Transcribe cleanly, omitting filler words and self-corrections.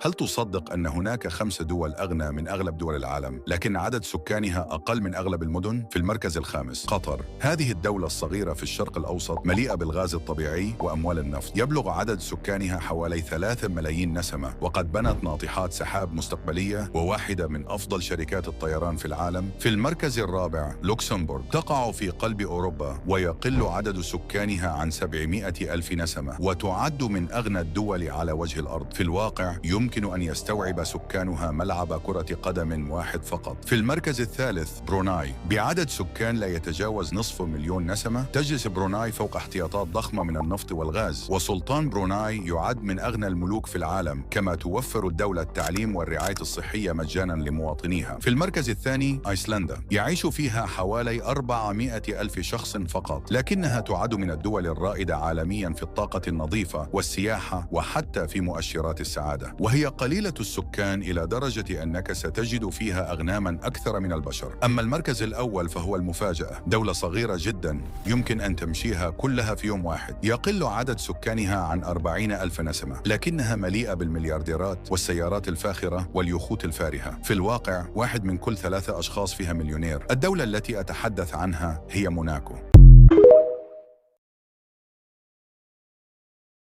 هل تصدق أن هناك 5 دول أغنى من أغلب دول العالم، لكن عدد سكانها أقل من أغلب المدن؟ في المركز الخامس قطر. هذه الدولة الصغيرة في الشرق الأوسط مليئة بالغاز الطبيعي وأموال النفط. يبلغ عدد سكانها حوالي 3 ملايين نسمة، وقد بنت ناطحات سحاب مستقبلية وواحدة من أفضل شركات الطيران في العالم. في المركز الرابع لوكسمبورغ. تقع في قلب أوروبا ويقل عدد سكانها عن 700 ألف نسمة، وتعد من أغنى الدول على وجه الأرض. في الواقع يمكن أن يستوعب سكانها ملعب كرة قدم واحد فقط. في المركز الثالث بروناي. بعدد سكان لا يتجاوز نصف مليون نسمة، تجلس بروناي فوق احتياطات ضخمة من النفط والغاز، وسلطان بروناي يعد من أغنى الملوك في العالم، كما توفر الدولة التعليم والرعاية الصحية مجانا لمواطنيها. في المركز الثاني أيسلندا. يعيش فيها حوالي 400 ألف شخص فقط، لكنها تعد من الدول الرائدة عالميا في الطاقة النظيفة والسياحة وحتى في مؤشرات السعادة، وهي قليلة السكان إلى درجة أنك ستجد فيها أغناما أكثر من البشر. أما المركز الأول فهو المفاجأة. دولة صغيرة جدا يمكن أن تمشيها كلها في يوم واحد. يقل عدد سكانها عن 40 ألف نسمة، لكنها مليئة بالمليارديرات والسيارات الفاخرة واليخوت الفارهة. في الواقع 1 من كل 3 أشخاص فيها مليونير. الدولة التي أتحدث عنها هي موناكو.